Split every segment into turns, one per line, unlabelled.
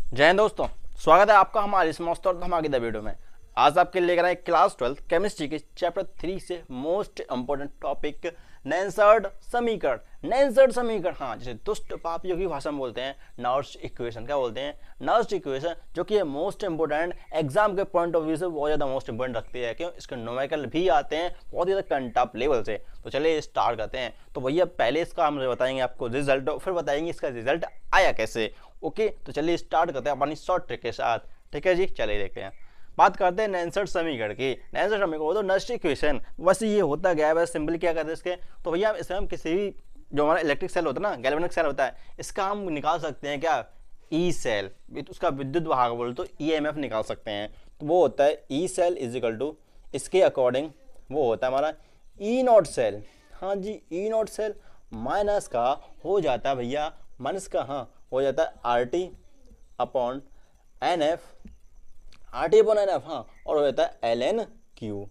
जय हिंद दोस्तों। स्वागत है आपका हमारे इस मस्त और धमाकेदार वीडियो में। आज आपके लिए लेकर आए क्लास 12 केमिस्ट्री के चैप्टर 3 से मोस्ट इंपोर्टेंट टॉपिक नैनसर्ड समीकरण। नैनसर्ड समीकरण, हाँ, जिसे दुष्ट पापियों की भाषा में बोलते हैं नर्स्ट इक्वेशन। क्या बोलते हैं? नर्स्ट इक्वेशन, जो कि मोस्ट इंपोर्टेंट एग्जाम के पॉइंट ऑफ व्यू से बहुत ज़्यादा मोस्ट इंपोर्टेंट रखती है। क्यों? इसके न्यूमेरिकल भी आते हैं बहुत ही ज़्यादा कंटॉप लेवल से। तो चलिए स्टार्ट करते हैं। तो भैया पहले इसका हम बताएंगे आपको रिजल्ट, फिर बताएंगे इसका रिजल्ट आया कैसे। ओके, तो चलिए स्टार्ट करते हैं अपनी शॉर्ट ट्रिक के साथ। ठीक है जी, चलिए देखते हैं। बात करते हैं नैनसर्ड समीकरण की। नैनसर्ड समीकरण तो नर्स्ट इक्वेशन, बस ये होता गया है। बस सिंपली क्या करते हैं इसके, तो भैया इसमें हम किसी भी जो हमारा इलेक्ट्रिक सेल होता है ना, गैल्वेनिक सेल होता है, इसका हम निकाल सकते हैं क्या? ई सेल, उसका विद्युत वाहक बोल तो ईएमएफ निकाल सकते हैं। तो वो होता है E cell is equal to, इसके अकॉर्डिंग वो होता है हमारा ई नॉट सेल। हाँ जी, ई नॉट सेल माइनस का हो जाता है भैया, माइनस का हाँ हो जाता है R T upon N F, R T upon N F, हाँ, और हो जाता है एल एन क्यू।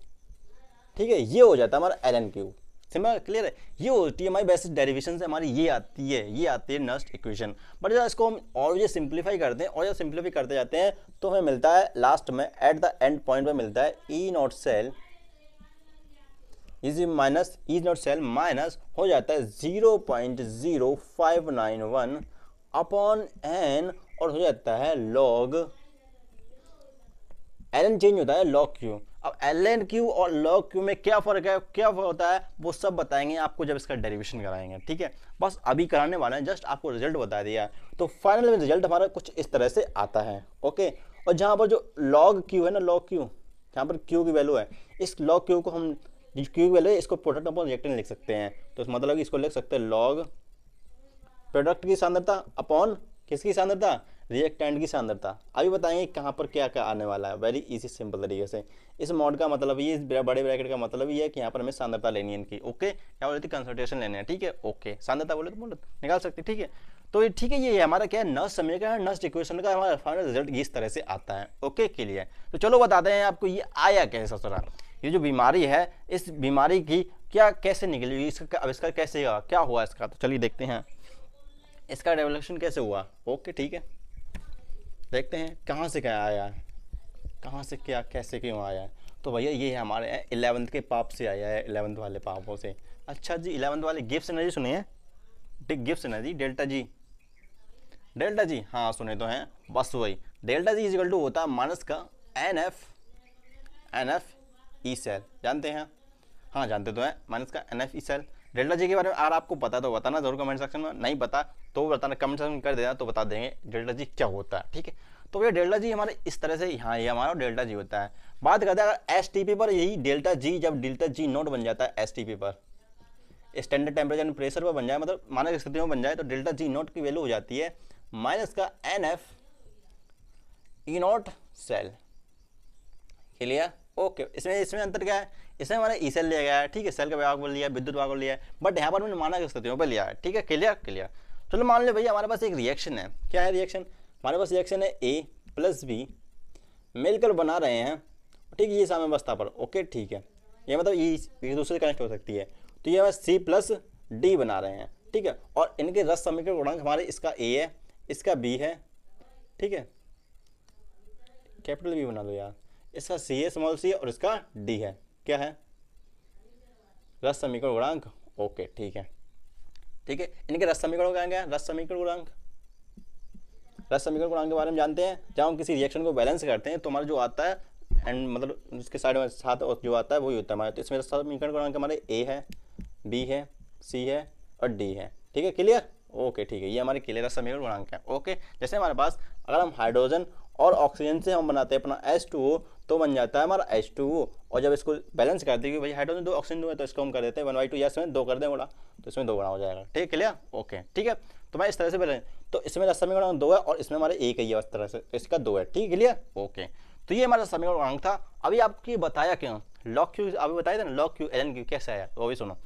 ठीक है, ये हो जाता है हमारा L N Q. Simple, clear है? ये होती है हमारी बेसिक डेरिवेशन से हमारी ये आती है नर्स्ट इक्वेशन। बट जब इसको हम और ये सिंप्लीफाई करते हैं और जब सिंप्लीफाई करते जाते हैं तो हमें मिलता है लास्ट में एट द एंड पॉइंट पे मिलता है E naught cell is minus, E naught cell minus हो जाता है 0.0591 अपॉन एन, और हो जाता है लॉग एल एन, चेंज होता है लॉग क्यू। अब एल एन क्यू और लॉग क्यू में क्या फर्क है, क्या होता है, वो सब बताएंगे आपको जब इसका डेरिवेशन कराएंगे। ठीक है, बस अभी कराने वाले हैं, जस्ट आपको रिजल्ट बता दिया। तो फाइनल में रिजल्ट हमारा कुछ इस तरह से आता है। ओके, और जहां पर जो लॉग क्यू है ना, लॉग क्यू, जहां पर क्यू की वैल्यू है, इस लॉग क्यू को हम, क्यू की वैल्यू है, इसको प्रोडक्ट अपॉन रिएक्टेंट लिख सकते हैं। तो इस मतलब इसको लिख सकते हैं लॉग प्रोडक्ट की सांद्रता अपॉन किसकी सांद्रता? रिएक्टेंट की सांद्रता। अभी बताएंगे कहाँ पर क्या क्या आने वाला है, वेरी इजी सिंपल तरीके से। इस मॉड का मतलब ये, इस बड़े ब्रैकेट का मतलब ये है कि यहाँ पर हमें सांद्रता लेनी है इनकी। ओके, क्या बोलती है, कंसंट्रेशन लेने हैं। ठीक है, ओके, सांद्रता बोले तो बोलो निकाल सकते। ठीक है, तो ये ठीक है, ये हमारा क्या है, नर्स्ट समीकरण, नर्स्ट इक्वेशन का हमारा फाइनल रिजल्ट इस तरह से आता है। ओके, के लिए तो चलो बताते हैं आपको ये आया कैसे। ससुरा, ये जो बीमारी है, इस बीमारी की क्या कैसे निकली, इसका आविष्कार कैसे हुआ, क्या हुआ इसका, तो चलिए देखते हैं इसका डेवलप्शन कैसे हुआ। ओके, ठीक है, देखते हैं कहाँ से क्या आया, कहाँ से क्या कैसे क्यों आया है। तो भैया ये हमारे 11th के पाप से आया है, 11th वाले पापों से। अच्छा जी, 11th वाले गिब्स एनर्जी सुनिए, Gibbs energy delta G, delta G, हाँ सुने तो हैं, बस वही डेल्टा जी इजिकल टू होता है माइनस का N F, N F E cell, जानते हैं? हाँ जानते तो हैं, माइनस का N F E cell. Delta G के बारे में अगर आपको पता तो बताना जरूर कमेंट सेक्शन में, नहीं पता तो बताना, कमेंट सेक्शन में कर देना तो बता देंगे डेल्टा जी क्या होता है। ठीक है, तो ये डेल्टा जी हमारे इस तरह से, यहाँ ये हमारा डेल्टा जी होता है। बात करते हैं अगर एस टी पी पर, यही डेल्टा जी जब डेल्टा जी नोट बन जाता है एस टी पी पर, स्टैंडर्ड टेम्परेचर एंड प्रेशर पर बन जाए, मतलब मानक स्थितियों में बन जाए, तो डेल्टा जी नोट की वैल्यू हो जाती है माइनस का N F E naught cell. Clear? Okay, इसमें इसमें अंतर क्या है, इसमें हमारा ई सेल लिया गया है। ठीक है, सेल का विभाग बोल लिया, विद्युत विभाग बोल लिया है, बट यहाँ पर मैंने मानक स्थितियों पर लिया है। ठीक है, क्लियर क्लियर। चलो मान लो भैया हमारे पास एक रिएक्शन है, क्या है रिएक्शन, हमारे पास रिएक्शन है ए प्लस बी मिलकर बना रहे हैं। ठीक है, ये साम्य अवस्था पर। ओके, ठीक है, ये मतलब ये एक दूसरे से कनेक्ट हो सकती है। तो ये सी प्लस डी बना रहे हैं। ठीक है, और इनके रस समीकरण गुणांक हमारे, इसका ए है, इसका बी है। ठीक है, कैपिटल बी बना दो यार, इसका सी है, स्मॉल सी है, और इसका डी है। क्या है? रस समीकरण गुणांक। ओके, ठीक है, ठीक है, इनके रस समीकरण गुणांक क्या है? रस समीकरण गुणांक, रस समीकरण गुणांक के बारे में जानते हैं। जब हम किसी रिएक्शन को बैलेंस करते हैं तो हमारा जो आता है एंड मतलब उसके साइड में साथ जो आता है वही होता है हमारा। तो इसमें रस समीकरण गुणांक हमारे ए है, बी है, सी है और डी है। ठीक है, क्लियर? ओके, ठीक है, ये हमारे क्लियर रस समीकरण गुणांक है। ओके, जैसे हमारे पास अगर हम हाइड्रोजन और ऑक्सीजन से हम बनाते हैं अपना H2O, तो बन जाता है हमारा H2O, और जब इसको बैलेंस करते हैं कि भाई हाइड्रोजन 2 ऑक्सीजन 2 है, तो इसको हम कर देते हैं 1/2, या इसमें 2 कर दें गुणा, तो इसमें 2 गुणा हो जाएगा। ठीक है, क्लियर? ओके, ठीक है, तो मैं इस तरह से बैलेंस, तो इसमें रस समीकरण गुणांक 2 है और इसमें हमारे एक ही है, इस तरह से इसका 2 है। ठीक, क्लियर? ओके, तो ये हमारा समीकरण गुणांक था। अभी आपकी बताया क्यों लॉग क्यू, अभी बताया था ना log Q L N Q कैसे आया, वो भी सुनो।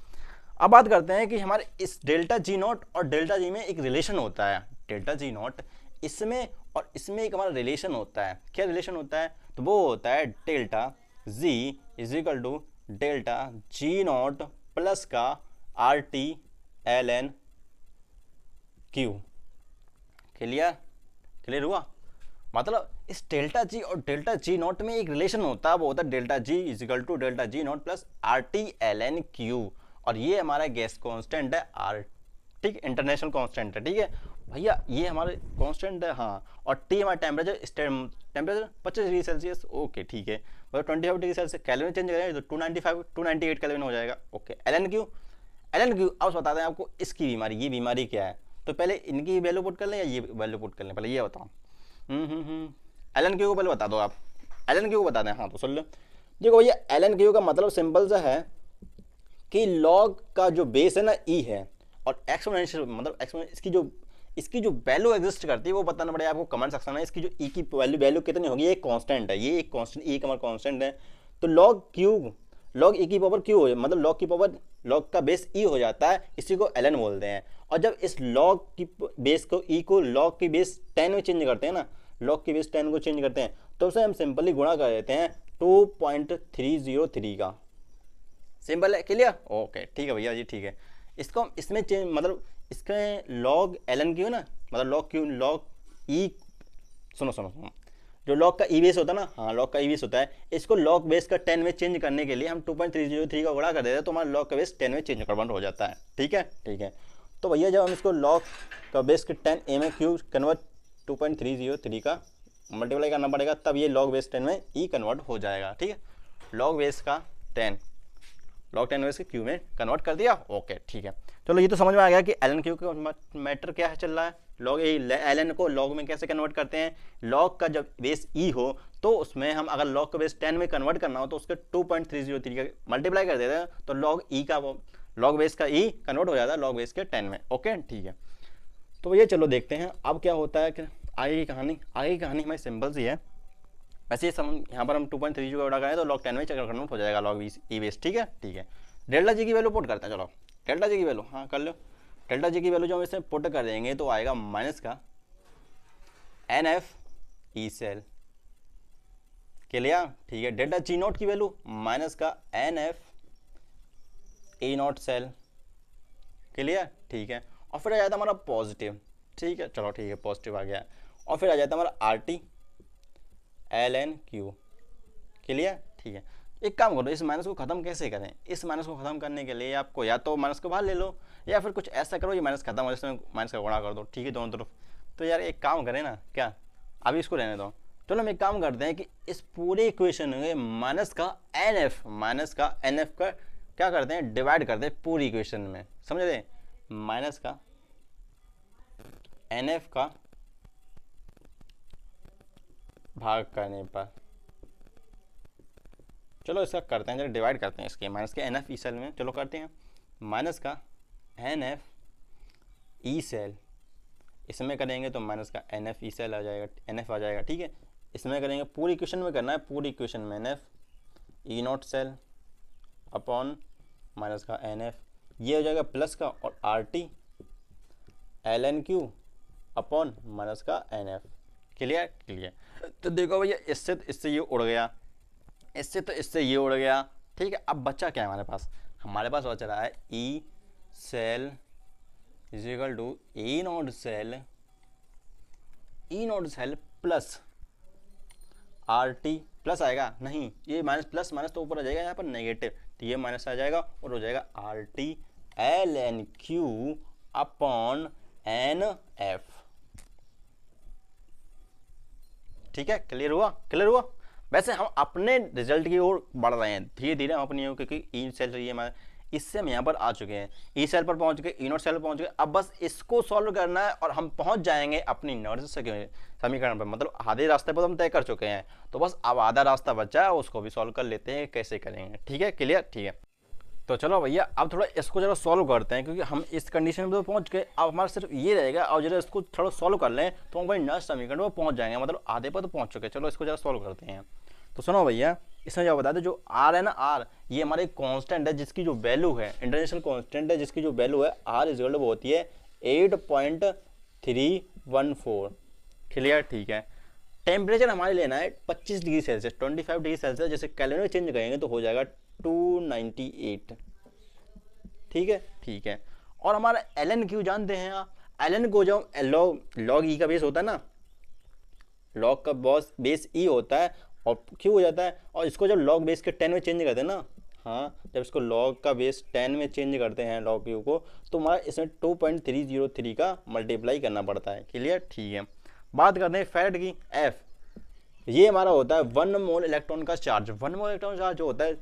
अब बात करते हैं कि हमारे इस डेल्टा जी नॉट और डेल्टा जी में एक रिलेशन होता है। डेल्टा जी नॉट इसमें और इसमें एक हमारा रिलेशन होता है। क्या रिलेशन होता है? तो वो होता है delta G is equal to delta G naught plus का R T L N Q. Clear? Clear हुआ? मतलब इस डेल्टा जी और डेल्टा जी नॉट में एक रिलेशन होता है, वो होता है delta G is equal to delta G naught plus R T L N Q, और ये हमारा गैस कांस्टेंट है आर, ठीक, इंटरनेशनल कांस्टेंट है, ठीक है भैया, ये हमारे कांस्टेंट है हाँ। और टी हमारा temperature, temperature 25 degree Celsius, okay ठीक है, मतलब 25 डिग्री सेल्सियस कैलोरी चेंज करेंगे तो 295 298 कैलोरी हो जाएगा, okay. L N Q, L N Q अब बताते हैं आपको इसकी बीमारी, ये बीमारी क्या है, तो पहले इनकी वैल्यू पुट कर लें या ये वैल्यू पुट कर लें, पहले ये बताओ। एल एन क्यू को पहले बता दो आप, एल एन क्यू को बता दें, हाँ तो सुन लो। देखो भैया एल एन क्यू का मतलब सिंपल सा है कि लॉग का जो बेस है ना ई है, और एक्सपोनेंशियल मतलब एक्सपोनेंशियल इसकी जो वैल्यू एग्जिस्ट करती है वो बताना पड़ेगा आपको कमेंट सेक्शन में। इसकी जो ई की वैल्यू कितनी होगी, ये एक कांस्टेंट है, ये एक कांस्टेंट ई का कांस्टेंट है, तो लॉग क्यू, लॉग ई की पावर क्यू हो, मतलब लॉग की पावर, लॉग का बेस ई हो जाता है, इसी को एल एन बोलते हैं। और जब इस लॉग की बेस को ई को लॉग की बेस 10 में चेंज करते हैं ना, लॉग की बेस 10 को चेंज करते हैं, तो उसे हम सिंपली गुणा कर देते हैं 2.303 का, सिंपल है, क्लियर, ओके ठीक है भैया जी, ठीक है। इसको हम इसमें चेंज मतलब इसके लॉग एल एन क्यू ना, मतलब लॉग क्यू लॉग ई, सुनो सुनो सुनो, जो लॉग का ई बेस होता है ना, हाँ लॉग का ई बेस होता है, इसको लॉग बेस का 10 में चेंज करने के लिए हम 2.303 का गुणा कर देते हैं, तो हमारा लॉग का बेस 10 में चेंज कन्वर्ट हो जाता है, ठीक है ठीक है। तो भैया जब हम इसको लॉग का बेस के 10 ए में क्यू कन्वर्ट 2.303 का मल्टीप्लाई करना पड़ेगा, तब ये लॉग बेस 10 में ई कन्वर्ट हो जाएगा, ठीक है। लॉग बेस का 10 लॉग 10 बेस के क्यू में कन्वर्ट कर दिया, ओके ठीक है। चलो ये तो समझ में आ गया कि एल एन क्यू का मैटर क्या है चल रहा है, लॉग एल एन को लॉग में कैसे कन्वर्ट करते हैं। लॉग का जब बेस ई हो तो उसमें हम अगर लॉग का बेस 10 में कन्वर्ट करना हो तो उसके 2.303 का मल्टीप्लाई कर देते हैं, तो लॉग ई का लॉग बेस का ई कन्वर्ट हो जाता है लॉग बेस के 10 में, ओके ठीक है। तो ये चलो देखते हैं अब क्या होता है कि आगे की कहानी हमारी सिंपल सी है। वैसे यहाँ पर हम 2.3 का करें तो लॉग 10 में कन्वर्ट हो जाएगा लॉग ई बेस, ठीक है ठीक है। डेल्टा जी की वैल्यू पुट करते हैं, चलो डेल्टा जी की वैल्यू हाँ कर लो। डेल्टा जी की वैल्यू जो हम इसमें पुट कर देंगे तो आएगा माइनस का N F E cell, clear ठीक है। डेल्टा जी नॉट की वैल्यू माइनस का N F A naught cell, clear ठीक है। और फिर आ जाता है हमारा पॉजिटिव, ठीक है चलो ठीक है पॉजिटिव आ गया। और फिर आ जाता है हमारा R T L N Q, clear ठीक है। एक काम करो, इस माइनस को खत्म कैसे करें, इस माइनस को खत्म करने के लिए आपको या तो माइनस को बाहर ले लो, या फिर कुछ ऐसा करो ये माइनस खत्म हो जिसमें माइनस का गुणा कर दो, ठीक है दोनों तरफ। तो यार एक काम करें ना, क्या अभी इसको रहने दो, चलो हम एक काम करते हैं कि इस पूरे इक्वेशन में माइनस का एन एफ का क्या करते हैं, डिवाइड करते हैं पूरी इक्वेशन में, समझ रहे, माइनस का एन एफ का भाग करने पर, चलो इसका करते हैं, चलो डिवाइड करते हैं इसके माइनस के एन एफ ई सेल में, चलो करते हैं माइनस का एन एफ ई सेल, इसमें करेंगे तो माइनस का एन एफ ई सेल आ जाएगा, एन एफ आ जाएगा, ठीक है। इसमें करेंगे पूरी इक्वेशन में करना है, पूरी इक्वेशन में N F E naught cell upon minus का एन एफ, ये हो जाएगा प्लस का, और R T L N Q upon minus का एन एफ, क्लियर क्लियर। तो देखो भैया इससे ये उड़ गया, इससे ये उड़ गया, ठीक है। अब बच्चा क्या है हमारे पास बच रहा है E cell is equal to E naught cell plus R T, plus आएगा नहीं, ये माइनस माइनस तो ऊपर आ जाएगा यहाँ पर नेगेटिव, तो ये माइनस आ जाएगा और हो जाएगा R T L N Q upon N F, ठीक है क्लियर हुआ। वैसे हम अपने रिजल्ट की ओर बढ़ रहे हैं धीरे धीरे, हम अपनी क्योंकि ई सेल चाहिए हमारे, इससे हम यहाँ पर आ चुके हैं, ई सेल पर पहुँच गए, ई नॉट सेल पर पहुँच गए, अब बस इसको सॉल्व करना है और हम पहुँच जाएंगे अपनी नॉर्मल समीकरण पर, मतलब आधे रास्ते पर हम तय कर चुके हैं, तो बस अब आधा रास्ता बचा है उसको भी सॉल्व कर लेते हैं, कैसे करेंगे, ठीक है क्लियर ठीक है। तो चलो भैया अब थोड़ा इसको जरा सॉल्व करते हैं, क्योंकि हम इस कंडीशन में तो पहुंच गए, अब हमारा सिर्फ ये रहेगा, और जरा इसको थोड़ा सॉल्व कर लें तो हम भाई नेक्स्ट समीकरण पर पहुंच जाएंगे, मतलब आधे पर तो पहुंच चुके हैं। चलो इसको जरा सॉल्व करते हैं। तो सुनो भैया, इसमें क्या बता दें, जो आर है ना, आर ये हमारे कांस्टेंट है जिसकी जो वैल्यू है, इंटरनेशनल कांस्टेंट है जिसकी जो वैल्यू है आर इज इक्वल टू वो होती है 8.314, क्लियर ठीक है। टेम्परेचर हमारे लेना है 25 डिग्री सेल्सियस, 25 डिग्री सेल्सियस, जैसे कैलोरी चेंज करेंगे तो हो जाएगा 298, ठीक है। और हमारा एल एन क्यू जानते हैं आप, एल एन को जब लॉग ई का बेस होता है ना, लॉग का बेस ई होता है और क्यू हो जाता है, और इसको जब लॉग बेस के 10 में चेंज करते हैं ना, हाँ जब इसको लॉग का बेस 10 में चेंज करते हैं लॉग क्यू को, तो हमारा इसमें 2.303 का मल्टीप्लाई करना पड़ता है। क्लियर, ठीक है। बात करते हैं फैरेड की। एफ, ये हमारा होता है 1 मोल इलेक्ट्रॉन का चार्ज। 1 मोल इलेक्ट्रॉन चार्ज जो होता है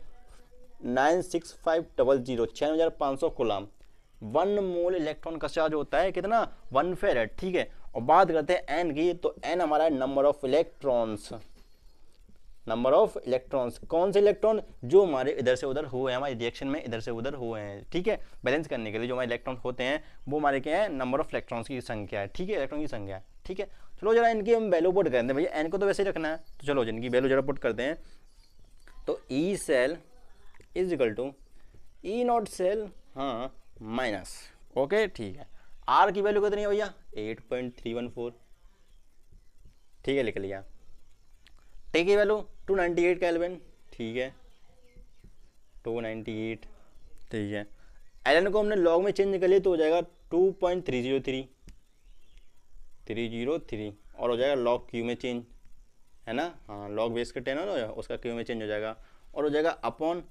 96500 6500 कूलम। 1 मोल इलेक्ट्रॉन का चार्ज होता है कितना, 1 फेरेड, ठीक है। और बात करते हैं एन की, तो एन हमारा है number of electrons. Number of electrons, कौन से इलेक्ट्रॉन, जो हमारे इधर से उधर हुए हैं, हमारे रिएक्शन में इधर से उधर हुए हैं, ठीक है। बैलेंस करने के लिए जो हमारे इलेक्ट्रॉन होते हैं वो हमारे क्या है, नंबर ऑफ इलेक्ट्रॉन्स की संख्या है, ठीक है, इलेक्ट्रॉन की संख्या है, ठीक है। चलो जरा इनकी हम वैल्यू पुट करते हैं, भैया एन को तो वैसे ही रखना है, तो चलो इनकी वैल्यू जरा पुट करते हैं। तो E cell is equal to E naught cell, हाँ माइनस, ओके ठीक है। आर की वैल्यू कितनी है भैया, 8.314, ठीक है, लिख लिया। टी की वैल्यू 298 केल्विन, ठीक है, 298, ठीक है। एल को हमने लॉग में चेंज कर लिया तो हो जाएगा 2.303 और हो जाएगा लॉग क्यू में चेंज, है ना, हाँ लॉग बेस के 10 हो उसका क्यू में चेंज हो जाएगा, और हो जाएगा अपॉन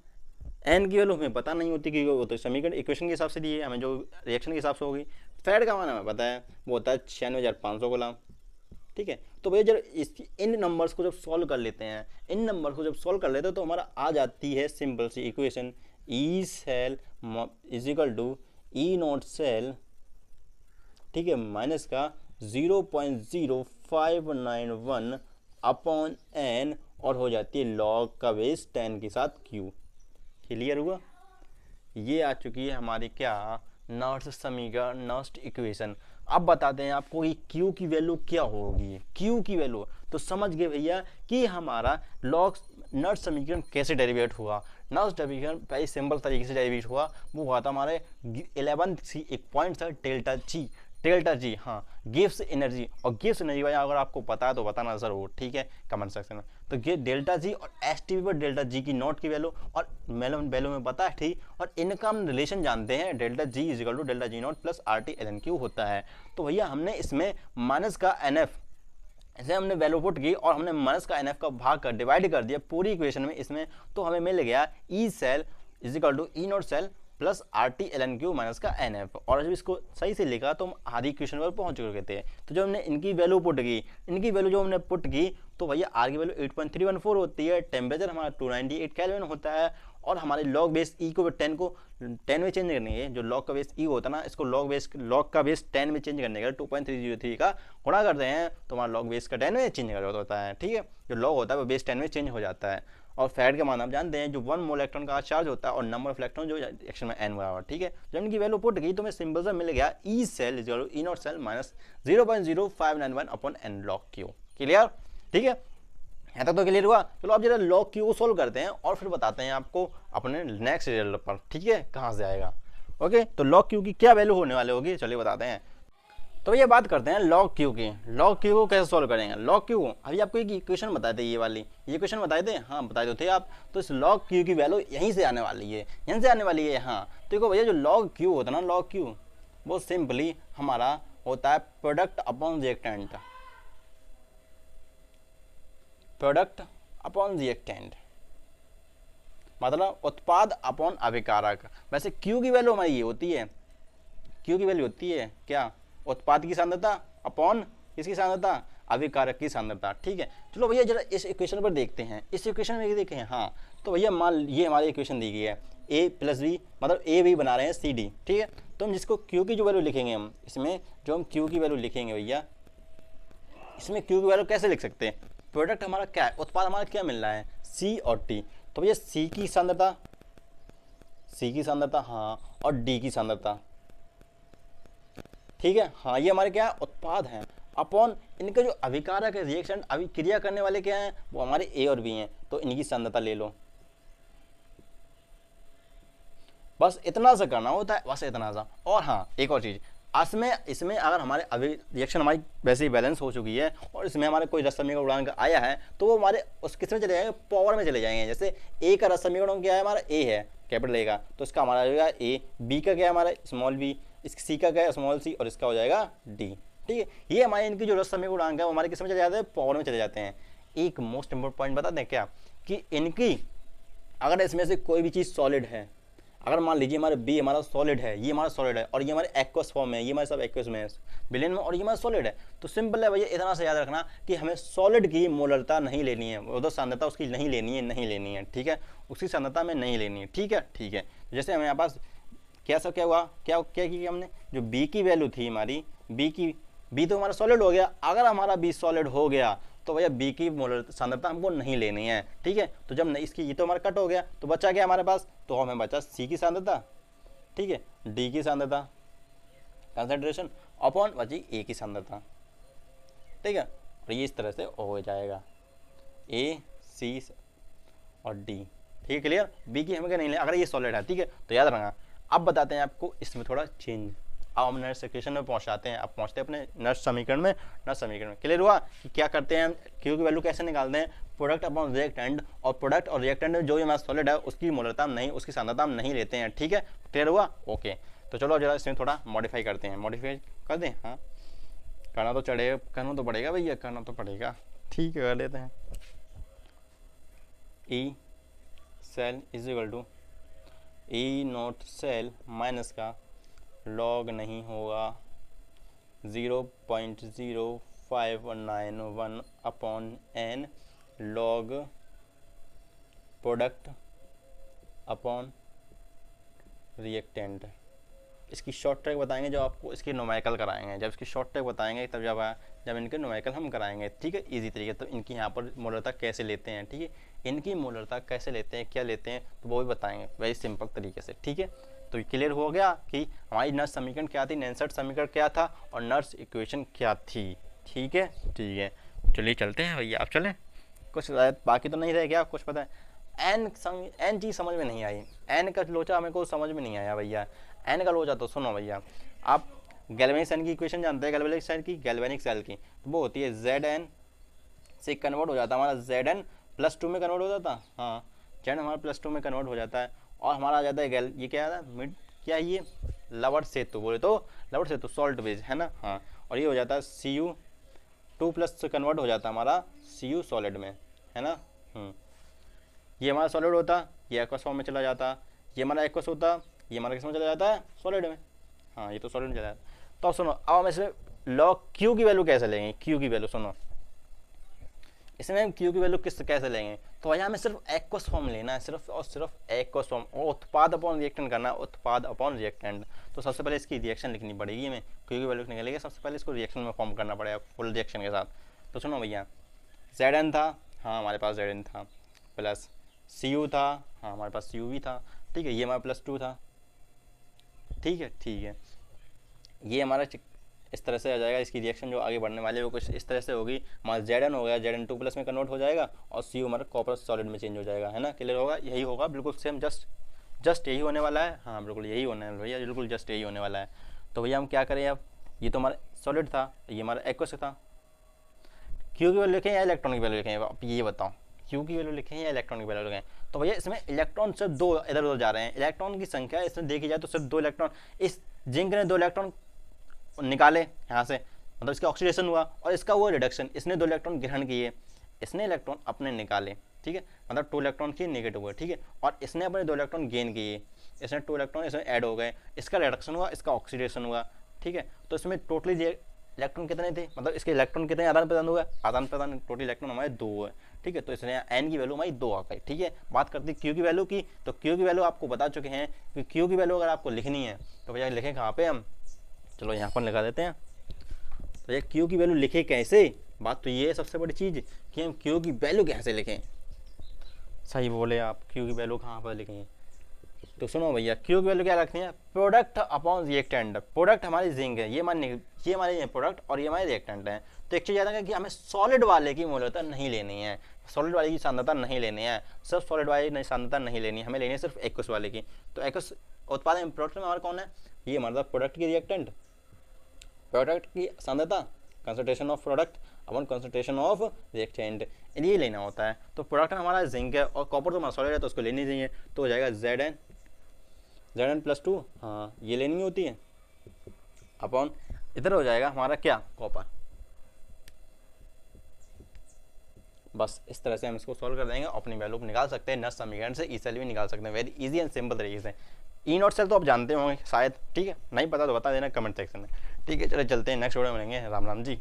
एन की वैल्यू हमें पता नहीं होती कि वो तो समीकरण इक्वेशन के हिसाब से दी है हमें, जो रिएक्शन के हिसाब से होगी। फैड का मान हमें पता है वो होता है 96,500 गुलाम, ठीक है। तो भैया जब इन नंबर्स को जब सॉल्व कर लेते हैं, इन नंबर्स को जब सॉल्व कर लेते हैं तो हमारा आ जाती है सिंपल सी equation, E cell is equal to E naught cell, ठीक है, माइनस का 0.0591 अपॉन एन, और हो जाती है लॉग का बेस 10 के साथ क्यू। क्लियर हुआ, ये आ चुकी है हमारी क्या, नर्स समीकरण, नर्स्ट इक्वेशन। अब बताते हैं आपको कि Q की वैल्यू क्या होगी। Q की वैल्यू तो समझ गए भैया कि हमारा लॉग नर्स समीकरण कैसे डेरिवेट हुआ। नर्स समीकरण पहले सिंपल तरीके से डेरिवेट हुआ, वो हुआ था हमारे 11th सी एक पॉइंट था डेल्टा जी, डेल्टा जी, हाँ गिव्स एनर्जी, और गिव्स एनर्जी भाई अगर आपको पता है तो बताना जरूर, ठीक है, कमेंट सेक्शन में। तो ये डेल्टा जी और एस टी पर डेल्टा जी की नॉट की वैल्यू और वैल्यू में पता है, ठीक, और इनका हम रिलेशन जानते हैं, delta G is equal to delta G naught plus R T L N Q होता है। तो भैया हमने इसमें माइनस का एन एफ, इसे हमने वैल्यू पुट की और हमने माइनस का एन एफ का भाग कर डिवाइड कर दिया पूरी इक्वेशन में इसमें, तो हमें मिल गया E cell is equal to E naught cell plus R T L N Q minus का एन एफ। और जब इसको सही से लिखा तो हम आधी इक्वेशन पर पहुंच चुके थे। तो जब हमने इनकी वैल्यू पुट की, इनकी वैल्यू जो हमने पुट की, तो भैया आर की वैल्यू 8.314 होती है, टेम्परेचर हमारा 298 केल्विन होता है, और हमारे लॉग बेस ई को 10 को 10 में चेंज करने के, जो लॉग का बेस ई होता है ना, इसको लॉग का बेस 10 में चेंज करने का 2.303 का गुणा करते हैं तो हमारा लॉग बेस का 10 में चेंज होता है, ठीक है। जो लॉग होता है वो बेस 10 में चेंज हो जाता है। और फैड का मान आप जानते हैं, जो 1 मोल इलेक्ट्रॉन का चार्ज होता है और नंबर ऑफ इलेक्ट्रॉन जो रिएक्शन में एन बराबर, ठीक है। जब इनकी वैल्यू पुट की तो हमें सिंपल सा मिल गया E cell is E naught cell minus 0.0591 upon N log Q. Clear, ठीक है, यहाँ तक तो क्लियर हुआ। चलो अब जरा लॉग क्यू को सोल्व करते हैं और फिर बताते हैं आपको अपने नेक्स्ट रिजल्ट पर, ठीक है, कहाँ से आएगा। ओके, तो लॉग क्यू की क्या वैल्यू होने वाली होगी, चलिए बताते हैं। तो ये बात करते हैं लॉग क्यू की। लॉग क्यू को कैसे सॉल्व करेंगे, लॉग क्यू अभी आपको एक इक्वेशन बताए थे, ये वाली ये इक्वेशन बताए थे, हाँ बताए तो थे आप। तो इस लॉग क्यू की वैल्यू यहीं से आने वाली है, यहीं से आने वाली है, हाँ। तो देखो भैया जो लॉग क्यू होता है ना, लॉग क्यू वो सिंपली हमारा होता है product upon reactant, product upon reactant, मतलब उत्पाद अपॉन अभिकारक। वैसे क्यू की वैल्यू हमारी ये होती है, क्यू की वैल्यू होती है क्या, उत्पाद की सांद्रता अपॉन किसकी सांद्रता, अभिकारक की सांद्रता, ठीक है। चलो भैया जरा इस इक्वेशन पर देखते हैं, इस इक्वेशन में देखें, हाँ। तो भैया मान ये हमारी इक्वेशन दी गई है, ए प्लस बी मतलब ए बी बना रहे हैं सी डी, ठीक है। तो हम जिसको क्यू की जो वैल्यू लिखेंगे, हम इसमें जो हम क्यू की वैल्यू लिखेंगे भैया, इसमें क्यू की वैल्यू कैसे लिख सकते हैं, प्रोडक्ट हमारा क्या है, उत्पाद हमारा क्या मिल रहा है, सी और टी। तो भैया सी की सांद्रता, सी की सांद्रता, हाँ, और डी की सांद्रता, ठीक है, हाँ, ये हमारे क्या उत्पाद हैं, अपॉन इनके जो अभिकारक है, रिएक्शन अभिक्रिया करने वाले क्या हैं, वो हमारे ए और बी हैं, तो इनकी सांद्रता ले लो। बस इतना सा करना होता है, बस इतना सा। और हाँ एक और चीज़, इसमें अगर हमारे अभी रिएक्शन हमारी वैसे ही बैलेंस हो चुकी है और इसमें हमारे कोई रस समीकरण उड़ान आया है, तो वो हमारे उस किस में चले जाएंगे, पावर में चले जाएंगे। जैसे ए का रस समीकरण क्या है, हमारा ए है कैपिटल ए का, तो इसका हमारा हो जाएगा ए, बी का क्या है हमारा स्मॉल बी, सी का क्या है स्मॉल सी, और इसका हो जाएगा डी। ठीक है। ये हमारे इनकी जो रस समय गुणांक है वो हमारे किस में चले जाते हैं, पावर में चले जाते हैं। एक मोस्ट इंपोर्टेंट पॉइंट बता दें क्या, कि इनकी अगर इसमें से कोई भी चीज़ सॉलिड है, अगर मान लीजिए हमारे बी हमारा सॉलिड है, ये हमारा सॉलिड है, और ये हमारे एक्वस फॉर्म है, ये हमारे सब एक्वस में है विलेन में, और ये हमारा सॉलिड है, तो सिंपल है भैया इतना से याद रखना कि हमें सॉलिड की मोलरता नहीं लेनी है, उधर सांद्रता उसकी नहीं लेनी है, ठीक है, उसकी सांद्रता में नहीं लेनी है, ठीक है। जैसे हमें यहाँ पास क्या हुआ, क्या किया हमने, जो बी की वैल्यू थी हमारी, बी तो हमारा सॉलिड हो गया, अगर हमारा बी सॉलिड हो गया तो भैया बी की मोलर सांद्रता हमको नहीं लेनी है, ठीक है। तो जब इसकी ये तो हमारा कट हो गया, तो बचा क्या हमारे पास, तो हमें बचा सी की सांद्रता, ठीक है, डी की सांद्रता कंसंट्रेशन अपॉन बची ए की सांद्रता, ठीक है। और ये इस तरह से हो जाएगा ए सी और डी, ठीक है, क्लियर। बी की हमें क्या नहीं ले, अगर ये सॉलिड है, ठीक है, तो याद रखना। अब बताते हैं आपको इसमें थोड़ा चेंज। अब हम नर्स इक्वेशन में पहुंचाते हैं, अब पहुंचते हैं अपने नर्स समीकरण में। क्लियर हुआ कि क्या करते हैं हम, क्यू की वैल्यू कैसे निकालते हैं, प्रोडक्ट अपॉन रिएक्टेंट, और प्रोडक्ट और रिएक्टेंट में जो भी हमारा सॉलिड है उसकी मोलरता हम नहीं, उसकी सांद्रता हम नहीं लेते हैं, ठीक है। क्लियर हुआ, ओके। तो चलो जरा इसमें थोड़ा मॉडिफाई करते हैं, मॉडिफाई कर दें, हाँ करना तो पड़ेगा भैया, करना तो पड़ेगा, ठीक है, कर लेते हैं। E cell is equal to E naught cell minus का लॉग नहीं होगा 0.0591 upon N log product upon reactant. इसकी शॉर्ट ट्रैक बताएंगे जब आपको इसकी न्यूमेरिकल कराएंगे, जब इसकी शॉर्ट ट्रैक बताएंगे तब जब इनके न्यूमेरिकल हम कराएंगे, ठीक है, इजी तरीके। तो इनकी यहाँ पर मोलरता कैसे लेते हैं, ठीक है, इनकी मोलरता कैसे लेते हैं, क्या लेते हैं, तो वो भी बताएंगे वेरी सिंपल तरीके से, ठीक है। तो क्लियर हो गया कि हमारी नर्स समीकरण क्या थी, नैनसर्ट समीकरण क्या था, और नर्स इक्वेशन क्या थी, ठीक है। चलिए चलते हैं भैया, आप चलें। कुछ बाकी तो नहीं रह गया, कुछ पता है। एन चीज़ समझ में नहीं आई, एन का लोचा हमें को समझ में नहीं आया भैया। एन का लोचा तो सुनो भैया, आप गैल्वेनिक सेल की इक्वेशन जानते हैं, गैल्वेनिक सेल की तो वो होती है ZN से कन्वर्ट हो जाता है हमारा ZN +2 में कन्वर्ट हो जाता है, हाँ ZN हमारा +2 में कन्वर्ट हो जाता है, और हमारा आ जाता है ये क्या आता है मिड, क्या है ये लवण सेतु, बोले तो लवण सेतु सॉल्ट बेस है ना, हाँ। और ये हो जाता है Cu2+ से कन्वर्ट हो जाता है हमारा Cu सॉलिड में, है ना। ये हमारा सॉलिड होता, ये एक्वस फॉर्म में चला जाता, ये हमारा एक्वस होता, ये हमारा किस में चला जाता है, सॉलिड में, हाँ ये तो सॉलिड में चला जाता है। तो सुनो, अब हम इसमें लॉग क्यू की वैल्यू कैसे लेंगे, क्यू की वैल्यू सुनो, इसमें हम क्यू की वैल्यू कैसे लेंगे, तो भैया हमें सिर्फ एक्वस फॉर्म लेना है, सिर्फ और सिर्फ एक्वस फॉर्म, और उत्पाद अपॉन रिएक्टेंट करना है, उत्पाद अपॉन रिएक्टेंट। तो सबसे पहले इसकी रिएक्शन लिखनी पड़ेगी हमें, क्यू की वैल्यू लिखने के लिए सबसे पहले इसको रिएक्शन में फॉर्म करना पड़ेगा फुल रिएक्शन के साथ। तो सुनो भैया, ZN था, हाँ हमारे पास ZN था, प्लस Cu था, हाँ हमारे पास Cu भी था, ठीक है, ये हमारा +2 था, ठीक है। ये हमारा इस तरह से आ जाएगा, इसकी रिएक्शन जो आगे बढ़ने वाली है वो कुछ इस तरह से होगी, हमारा ZN हो गया, ZN2+ में कन्वर्ट हो जाएगा, और Cu हमारा कॉपर सॉलिड में चेंज हो जाएगा, है ना। क्लियर होगा, यही होगा बिल्कुल सेम, जस्ट यही होने वाला है, हाँ बिल्कुल यही होने वाला है भैया, बिल्कुल जस्ट यही होने वाला है। तो भैया हम क्या करें अब, ये तो हमारा सॉलिड था, ये हमारा एक्वस था, क्यू की वैल्यू लिखें या इलेक्ट्रॉन की वैल्यू लिखें, आप ये बताओ, क्यू की वैल्यू लिखें या इलेक्ट्रॉन की वैल्यू लिखें। तो भैया इसमें इलेक्ट्रॉन सिर्फ 2 इधर उधर जा रहे हैं, इलेक्ट्रॉन की संख्या इसमें देखी जाए तो सिर्फ 2 इलेक्ट्रॉन, इस जिंक ने 2 इलेक्ट्रॉन निकाले यहाँ से, मतलब इसका ऑक्सीडेशन हुआ, और इसका हुआ रिडक्शन, इसने 2 इलेक्ट्रॉन ग्रहण किए, इसने इलेक्ट्रॉन अपने निकाले, ठीक है, मतलब 2 इलेक्ट्रॉन की नेगेटिव हुए, ठीक है, और इसने अपने 2 इलेक्ट्रॉन गेन किए, इसने 2 इलेक्ट्रॉन इसमें ऐड हो गए, इसका रिडक्शन हुआ, इसका ऑक्सीडेशन हुआ, ठीक है। तो इसमें टोटली इलेक्ट्रॉन कितने थे, मतलब इसके इलेक्ट्रॉन कितने आदान प्रदान हुआ, टोटल इलेक्ट्रॉन हमारे 2 है, ठीक है। तो इसलिए एन की वैल्यू हमारी 2 आ गई, ठीक है। बात करते हैं क्यू की वैल्यू की, तो क्यू की वैल्यू आपको बता चुके हैं कि क्यू की वैल्यू अगर आपको लिखनी है तो भैया लिखें कहाँ पे हम, चलो यहाँ पर लगा देते हैं। तो ये क्यू की वैल्यू लिखे कैसे, बात तो ये है सबसे बड़ी चीज़ कि हम क्यू की वैल्यू कैसे लिखें। सही बोले आप, क्यू की वैल्यू कहाँ पर लिखें, तो सुनो भैया क्यू की वैल्यू क्या रखनी है, प्रोडक्ट अपॉन रिएक्टेंट। प्रोडक्ट हमारी जिंक है, ये हमारे प्रोडक्ट और ये हमारे रिएक्टेंट है। तो एक चीज़ याद रखें कि हमें सॉलिड वाले की मोलरता नहीं लेनी है, सॉलिड वाले की सांद्रता नहीं लेनी है, सिर्फ सॉलिड वाले सांद्रता नहीं लेनी है, हमें लेनी है सिर्फ एक्वस वाले की। तो एक्वस उत्पादन प्रोडक्ट में हमारा कौन है, ये हमारा प्रोडक्ट की रिएक्टेंट, प्रोडक्ट की सांद्रता concentration of product upon concentration of reactant, ये लेना होता है। तो प्रोडक्ट में हमारा जिंक है और कॉपर तो हमारा सॉलिड है तो उसको लेनी चाहिए, तो हो जाएगा ZN +2, हाँ ये लेनी होती है, अपॉन इधर हो जाएगा हमारा क्या, कॉपर। बस इस तरह से हम इसको सॉल्व कर देंगे, अपनी वैल्यू निकाल सकते हैं, नेक्स्ट समीकरण से ई सेल भी निकाल सकते हैं, वेरी इजी एंड सिंपल तरीके से। ई नॉट सेल तो आप जानते होंगे शायद, ठीक है, नहीं पता तो बता देना कमेंट सेक्शन में। ठीक है, चलो चलते हैं, नेक्स्ट वीडियो में मिलेंगे। राम राम जी।